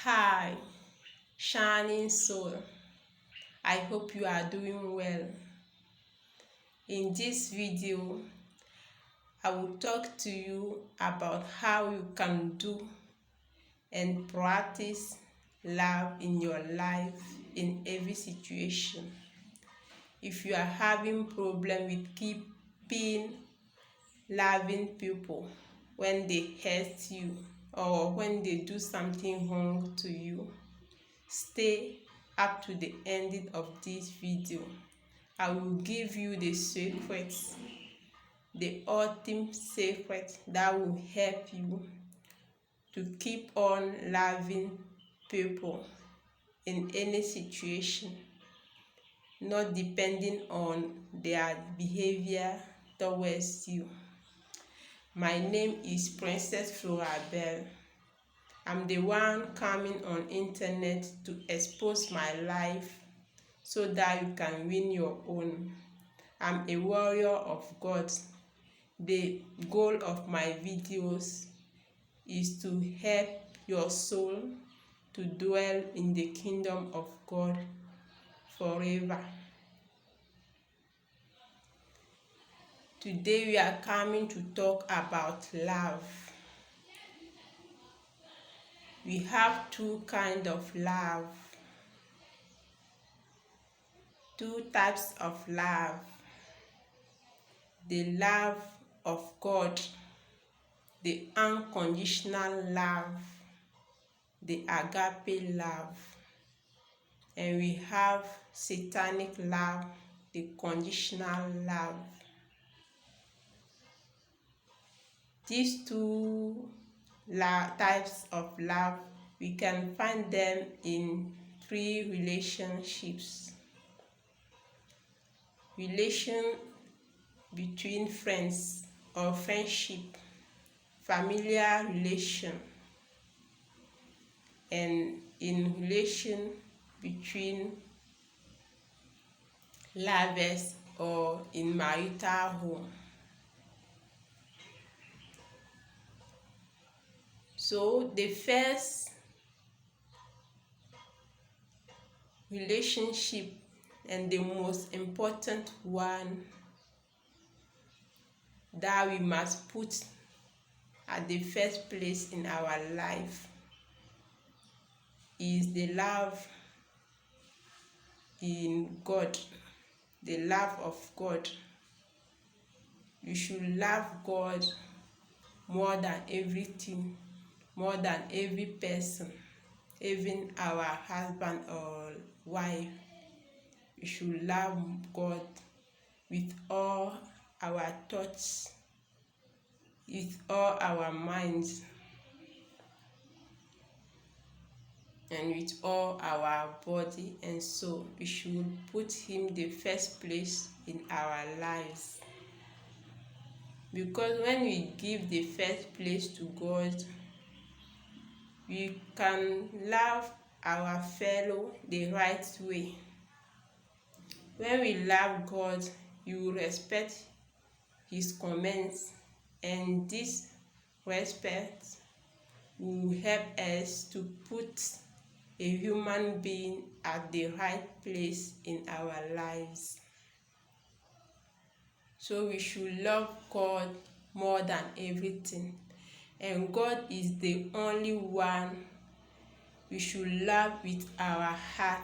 Hi, shining soul. I hope you are doing well. In this video, I will talk to you about how you can do and practice love in your life in every situation. If you are having problem with keeping loving people when they hurt you or when they do something wrong to you, stay up to the ending of this video. I will give you the secrets, the ultimate secret that will help you to keep on loving people in any situation, not depending on their behavior towards you. My name is Princess Florabelle. I'm the one coming on internet to expose my life so that you can win your own. I'm a warrior of God. The goal of my videos is to help your soul to dwell in the kingdom of God forever. Today we are coming to talk about love. We have two kinds of love, two types of love. The love of God, the unconditional love, the agape love. And we have satanic love, the conditional love. These two types of love, we can find them in three relationships. Relation between friends or friendship, familiar relation, and in relation between lovers or in marital home. So the first relationship and the most important one that we must put at the first place in our life is the love in God, the love of God. You should love God more than everything, more than every person, even our husband or wife. We should love God with all our thoughts, with all our minds, and with all our body and soul. We should put him the first place in our lives. Because when we give the first place to God, we can love our fellow the right way. When we love God, you respect his commands, and this respect will help us to put a human being at the right place in our lives. So we should love God more than everything. And God is the only one we should love with our heart.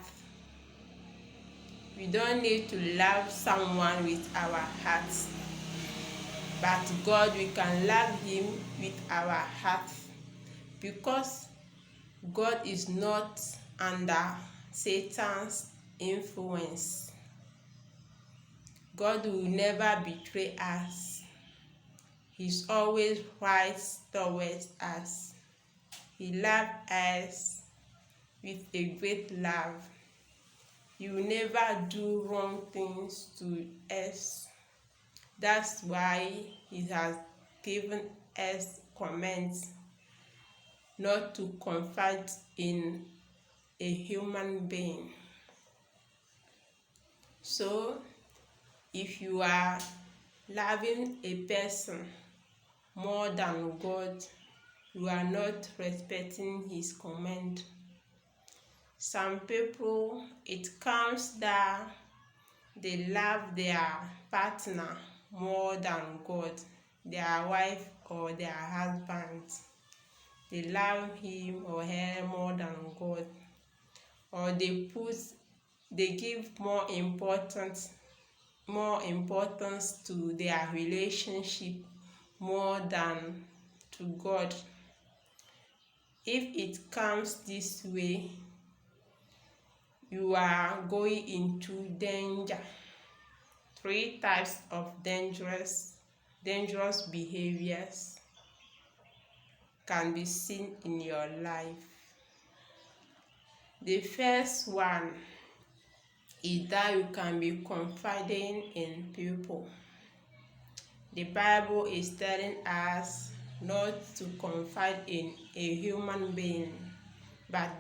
We don't need to love someone with our hearts, but God, we can love him with our hearts, because God is not under Satan's influence. God will never betray us. He's always right towards us. He loves us with a great love. He will never do wrong things to us. That's why he has given us commands not to confide in a human being. So, if you are loving a person more than God, you are not respecting his command. Some people, it comes that they love their partner more than God, their wife or their husband. They love him or her more than God, or they give more importance to their relationship more than to God. If it comes this way, you are going into danger. 3 types of dangerous behaviors can be seen in your life. The first one is that you can be confiding in people. The Bible is telling us not to confide in a human being, but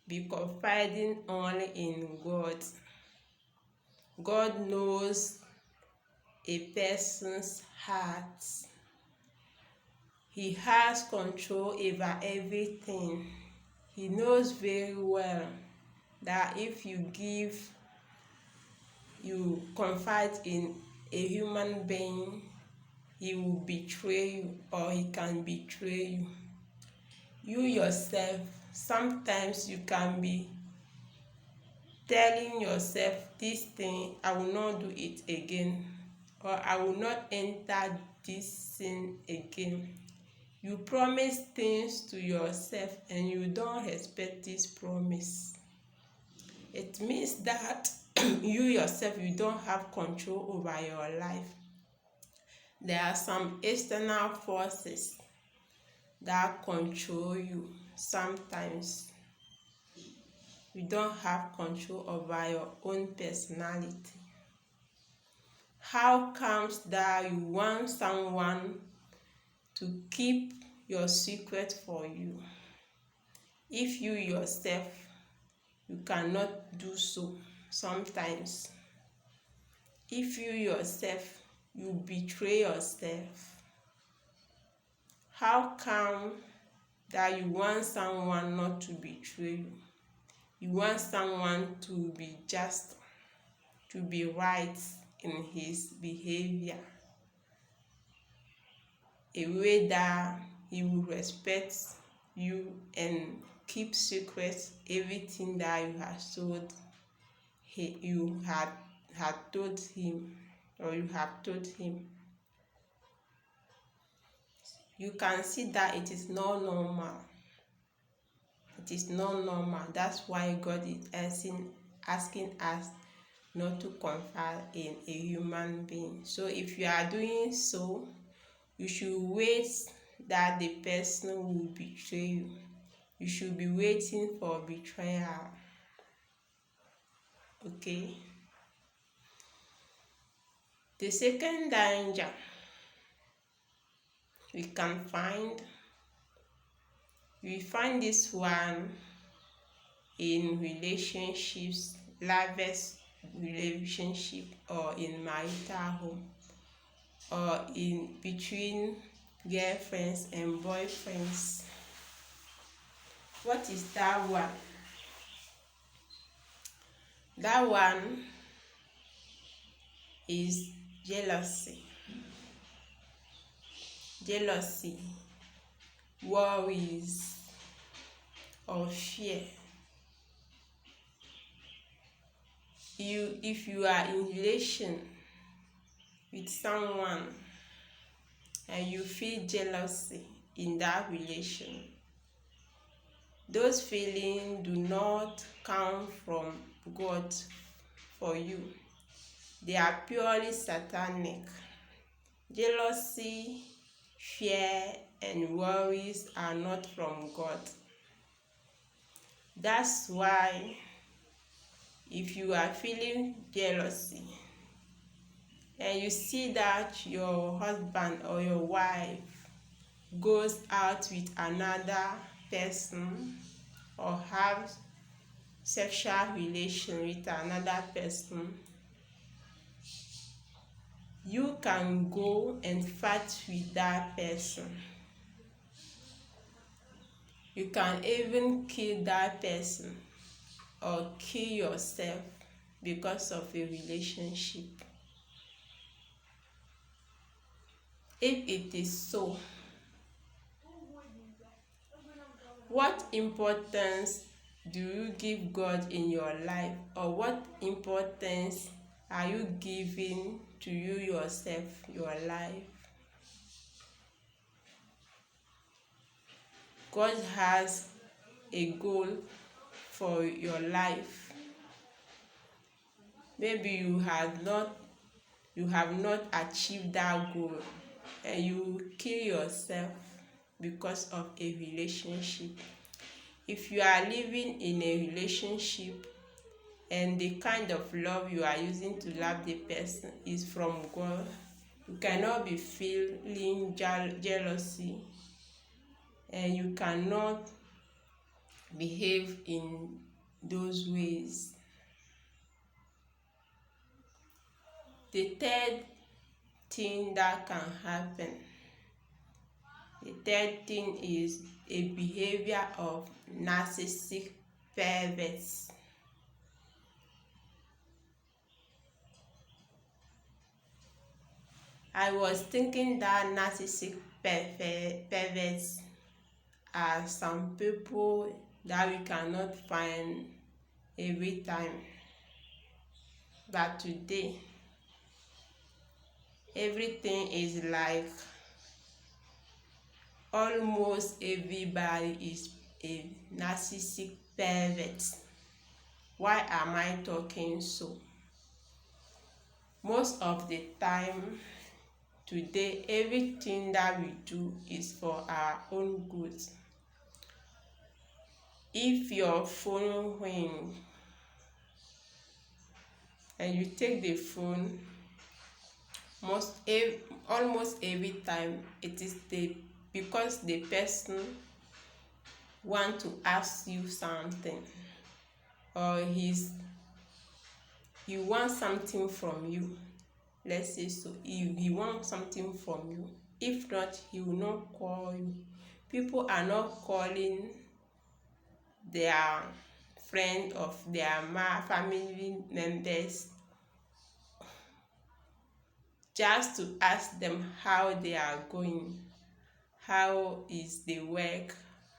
be confiding only in God. God knows a person's heart. He has control over everything. He knows very well that if you confide in a human being, he will betray you, or he can betray you. You yourself, sometimes you can be telling yourself, this thing, I will not do it again, or I will not enter this sin again. You promise things to yourself and you don't respect this promise. It means that you yourself, you don't have control over your life. There are some external forces that control you. Sometimes you don't have control over your own personality. How comes that you want someone to keep your secret for you, if you yourself, you cannot do so? Sometimes, if you yourself, you betray yourself, how come that you want someone not to betray you? You want someone to be just, to be right in his behavior, a way that he will respect you and keep secret everything that you have told you had told him, or you have told him. You can see that it is not normal. It is not normal. That's why God is asking us not to confide in a human being. So if you are doing so, you should wait that the person will betray you. You should be waiting for betrayal. Okay? The second danger we find this one in relationships, lovers relationship, or in marital home, or in between girlfriends and boyfriends. What is that one? That one is jealousy, worries, or fear. If you are in relation with someone and you feel jealousy in that relation, those feelings do not come from God for you. They are purely satanic. Jealousy, fear, and worries are not from God. That's why if you are feeling jealousy and you see that your husband or your wife goes out with another person or have sexual relation with another person, you can go and fight with that person. You can even kill that person or kill yourself because of a relationship. If it is so, what importance do you give God in your life, or what importance are you giving to you yourself, your life? God has a goal for your life. Maybe you have not achieved that goal, and you kill yourself because of a relationship. If you are living in a relationship and the kind of love you are using to love the person is from God, you cannot be feeling jealousy, and you cannot behave in those ways. The third thing that can happen, the third thing is a behavior of narcissistic perverts. I was thinking that narcissistic perverts are some people that we cannot find every time. But today, everything is like almost everybody is a narcissistic pervert. Why am I talking so? Most of the time today, everything that we do is for our own good. If your phone rings and you take the phone, almost every time it is because the person want to ask you something, or he wants something from you. Let's say so, he wants something from you. If not, he will not call you. People are not calling their friend of their family members just to ask them how they are going, how is the work,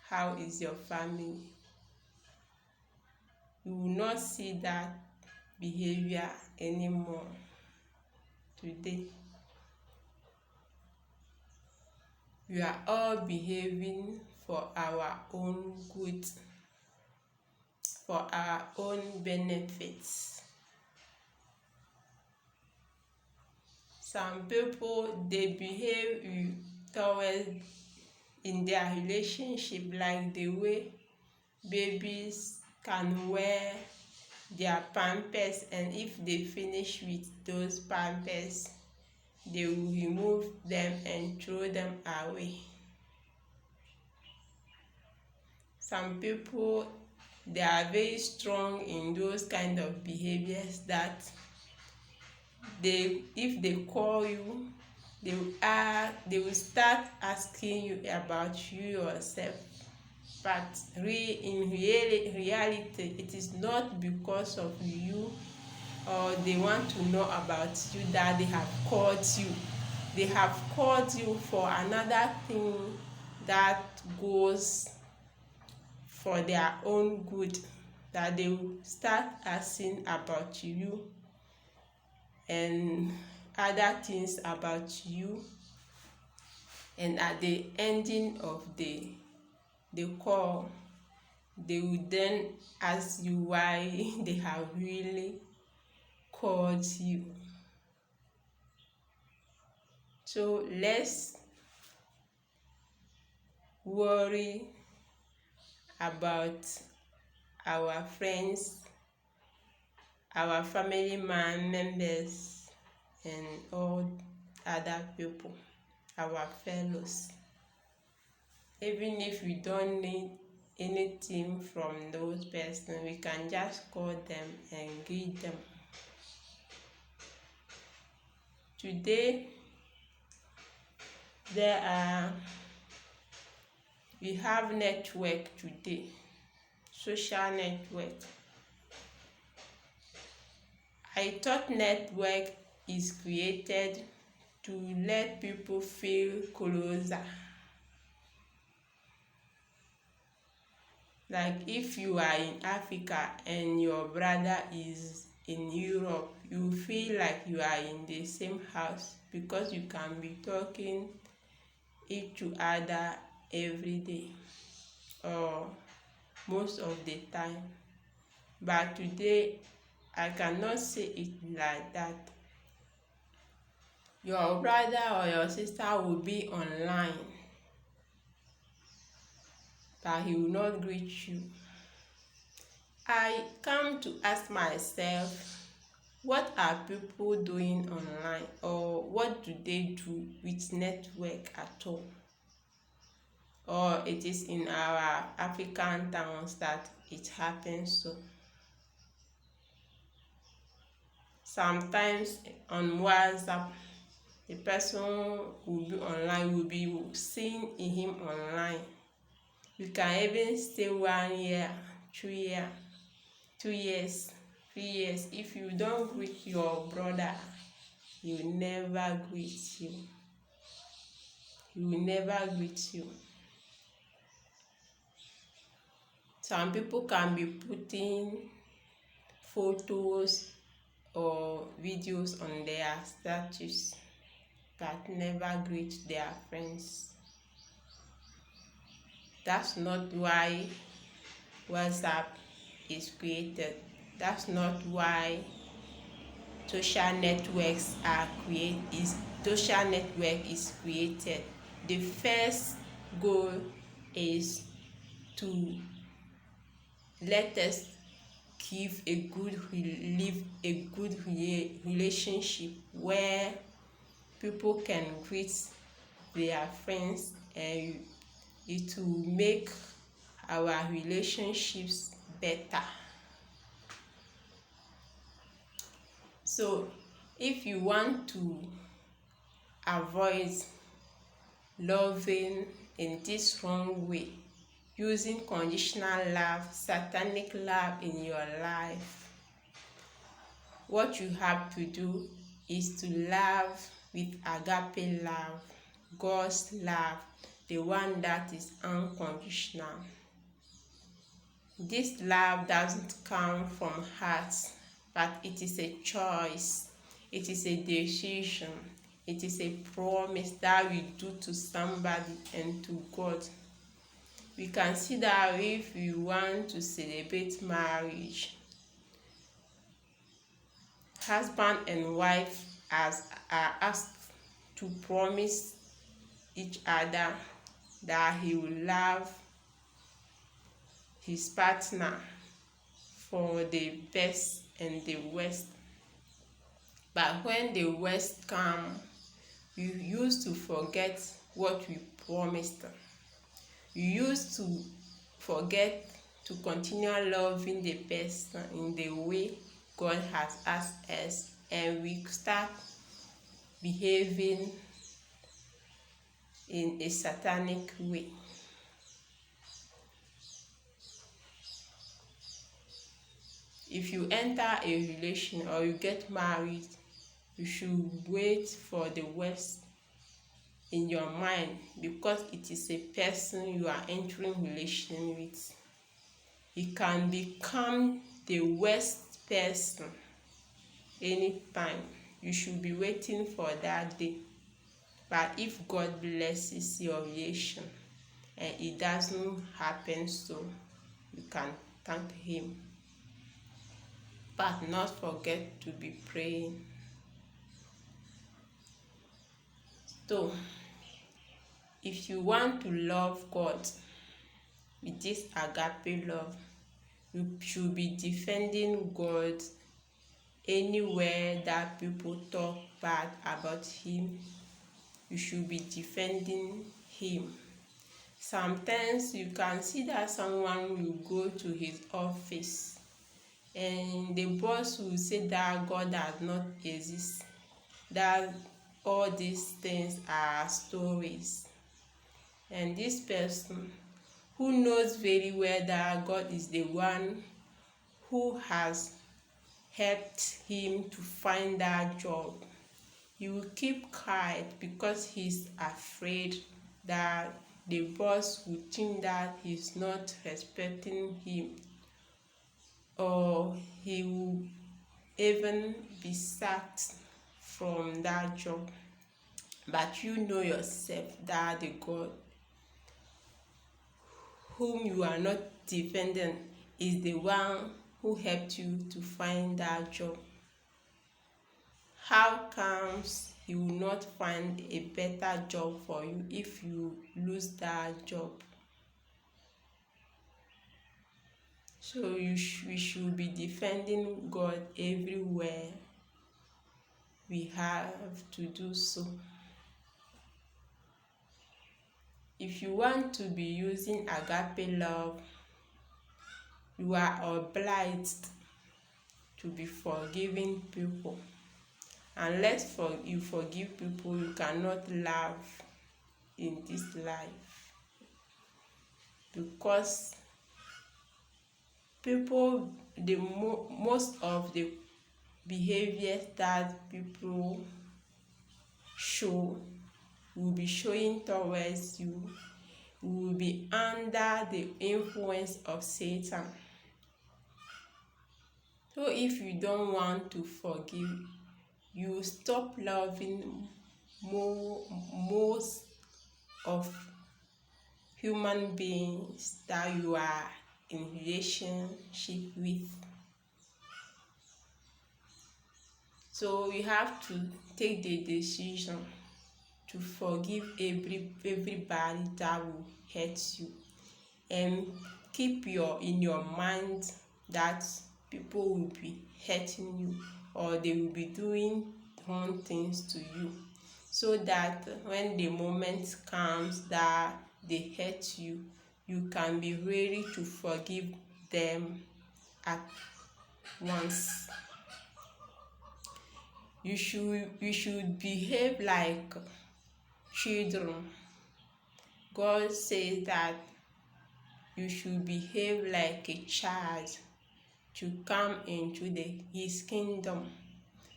how is your family. You will not see that behavior anymore today. We are all behaving for our own good, for our own benefits. Some people, they behave towards in their relationship like the way babies can wear their pampers, and if they finish with those pampers, they will remove them and throw them away. Some people, they are very strong in those kind of behaviors that if they call you, they will start asking you about you yourself. But in reality, it is not because of you, or they want to know about you, that they have called you. They have called you for another thing that goes for their own good, that they will start asking about you and other things about you, and at the ending of the call, they will then ask you why they have really called you. So let's worry about our friends, our family members, and all other people, our fellows. Even if we don't need anything from those persons, we can just call them and greet them. Today, We have network today, social network. I thought network is created to let people feel closer. Like if you are in Africa and your brother is in Europe, you feel like you are in the same house because you can be talking each other every day or most of the time. But today I cannot say it like that. Your brother or your sister will be online, but he will not greet you. I come to ask myself, what are people doing online, or what do they do with network at all? Or it is in our African towns that it happens so. Sometimes on WhatsApp, the person will be online, will be seeing him online. You can even stay 1 year, 2 years, 2 years, 3 years. If you don't greet your brother, he will never greet you. He will never greet you. Some people can be putting photos or videos on their status but never greet their friends. That's not why WhatsApp is created. That's not why social networks are created. Social network is created. The first goal is to let us live a good relationship where people can greet their friends, and it will make our relationships better. So if you want to avoid loving in this wrong way, using conditional love, satanic love in your life, what you have to do is to love with agape love, God's love, the one that is unconditional. This love doesn't come from heart, but it is a choice, it is a decision, it is a promise that we do to somebody and to God. We can see that if we want to celebrate marriage, husband and wife are asked to promise each other that he will love his partner for the best and the worst. But when the worst comes, we used to forget what we promised. We used to forget to continue loving the person in the way God has asked us, and we start behaving in a satanic way. If you enter a relation or you get married, you should wait for the worst in your mind, because it is a person you are entering relation with. It can become the worst person anytime. You should be waiting for that day. But if God blesses your relation and it doesn't happen, so you can thank him, but not forget to be praying. So if you want to love God with this agape love, you should be defending God anywhere that people talk bad about him. You should be defending him. Sometimes you can see that someone will go to his office and the boss will say that God does not exist, that all these things are stories, and this person who knows very well that God is the one who has helped him to find that job, he will keep quiet because he's afraid that the boss will think that he's not respecting him, or he will even be sacked from that job. But you know yourself that the God whom you are not defending is the one who helped you to find that job. How comes he will not find a better job for you if you lose that job? So we should be defending God everywhere we have to do so. If you want to be using agape love, you are obliged to be forgiving people. Unless you forgive people, you cannot love in this life. Because people, most of the behaviors that people show will be showing towards you will be under the influence of Satan. So if you don't want to forgive, you stop loving most of human beings that you are in relationship with. So you have to take the decision to forgive everybody that will hurt you, and keep in your mind that people will be hurting you, or they will be doing wrong things to you, so that when the moment comes that they hurt you, you can be ready to forgive them at once. You should behave like children. God says that you should behave like a child to come into his kingdom.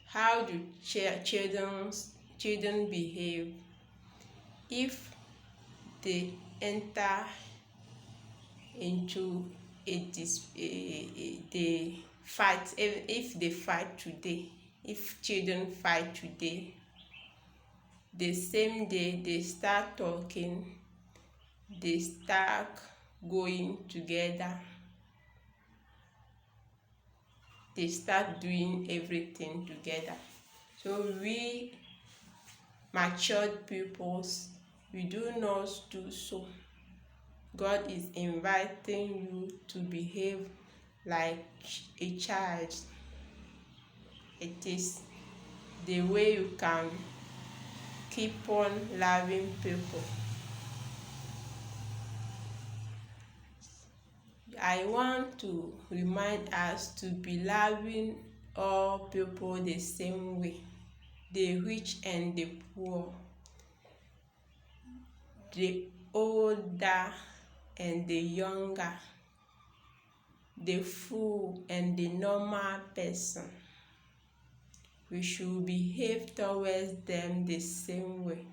How do children behave? If they enter into the fight, if they fight today, if children fight today, the same day they start talking, they start going together, they start doing everything together. So we matured peoples, we do not do so. God is inviting you to behave like a child. It is the way you can keep on loving people. I want to remind us to be loving all people the same way, the rich and the poor, the older and the younger, the fool and the normal person. We should behave towards them the same way.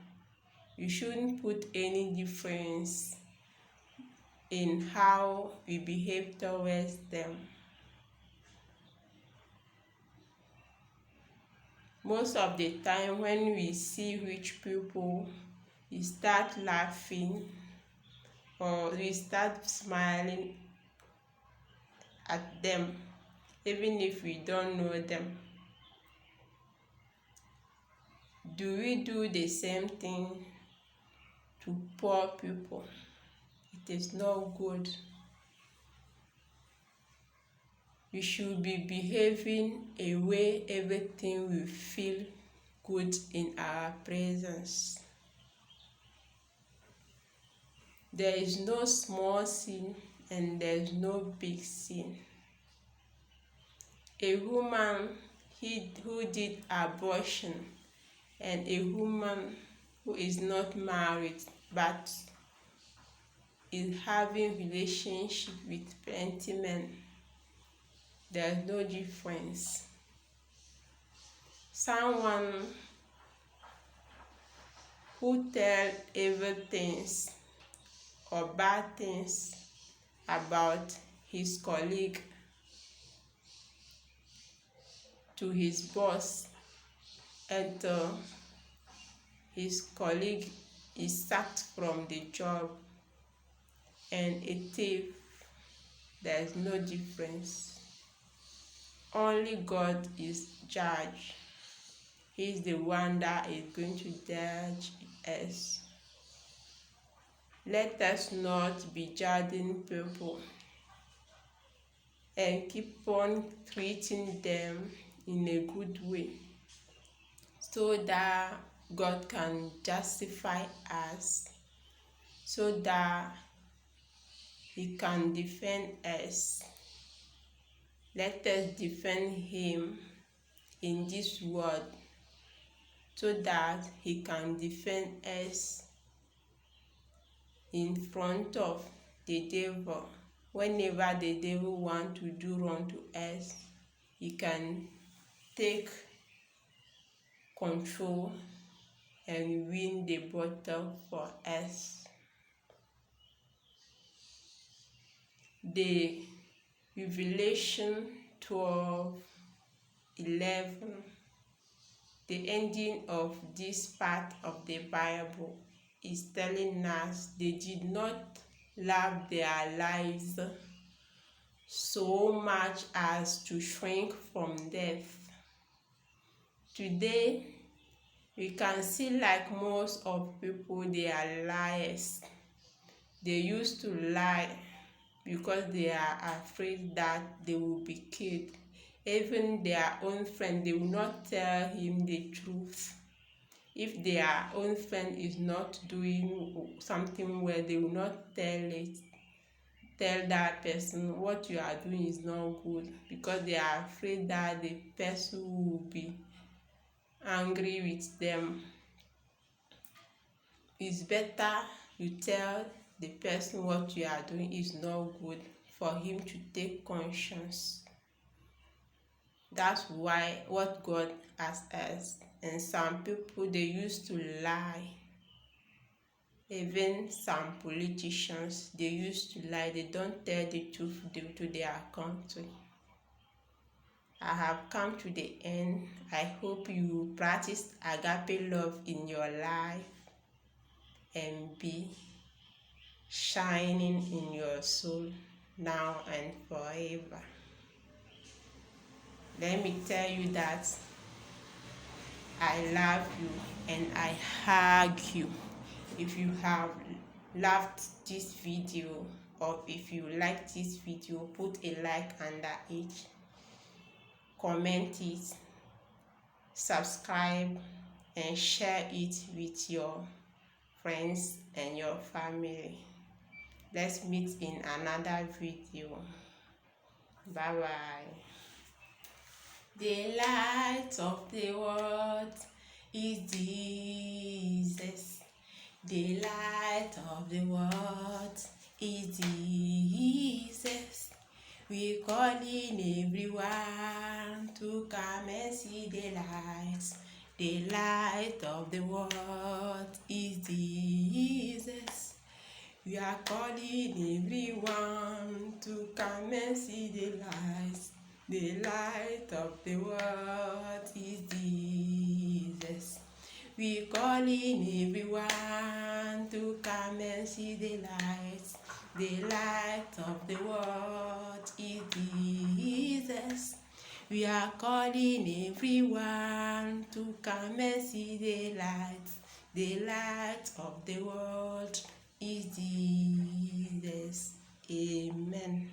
You shouldn't put any difference in how we behave towards them. Most of the time when we see rich people, we start laughing or we start smiling at them, even if we don't know them. Do we do the same thing to poor people? It is not good. We should be behaving a way everything will feel good in our presence. There is no small sin and there is no big sin. A woman who did abortion and a woman who is not married but is having relationship with plenty men. There's no difference. Someone who tell evil things or bad things about his colleague to his boss, and his colleague is sacked from the job, and a thief, there is no difference. Only God is judge. He's the one that is going to judge us. Let us not be judging people and keep on treating them in a good way, so that God can justify us, so that He can defend us. Let us defend Him in this world, so that He can defend us in front of the devil. Whenever the devil wants to do wrong to us, he can take control and win the battle for us. The Revelation 12:11, the ending of this part of the Bible, is telling us they did not love their lives so much as to shrink from death. Today, we can see like most of people, they are liars. They used to lie because they are afraid that they will be killed. Even their own friend, they will not tell him the truth. If their own friend is not doing something well, they will not tell that person what you are doing is not good, because they are afraid that the person will be angry with them. It's better you tell the person what you are doing is not good, for him to take conscience. That's why what God has asked. And some people, they used to lie. Even some politicians, they used to lie. They don't tell the truth to their country. I have come to the end. I hope you practice agape love in your life and be shining in your soul now and forever. Let me tell you that I love you and I hug you. If you have loved this video, or if you like this video, put a like under it, comment it, subscribe, and share it with your friends and your family. Let's meet in another video. Bye bye. The light of the world is Jesus. The light of the world is Jesus. We calling everyone to come and see the light. The light of the world is Jesus. We are calling everyone to come and see the light. The light of the world is Jesus. We calling everyone to come and see the light. The light of the world is Jesus. We are calling everyone to come and see the light. The light of the world is Jesus. Amen.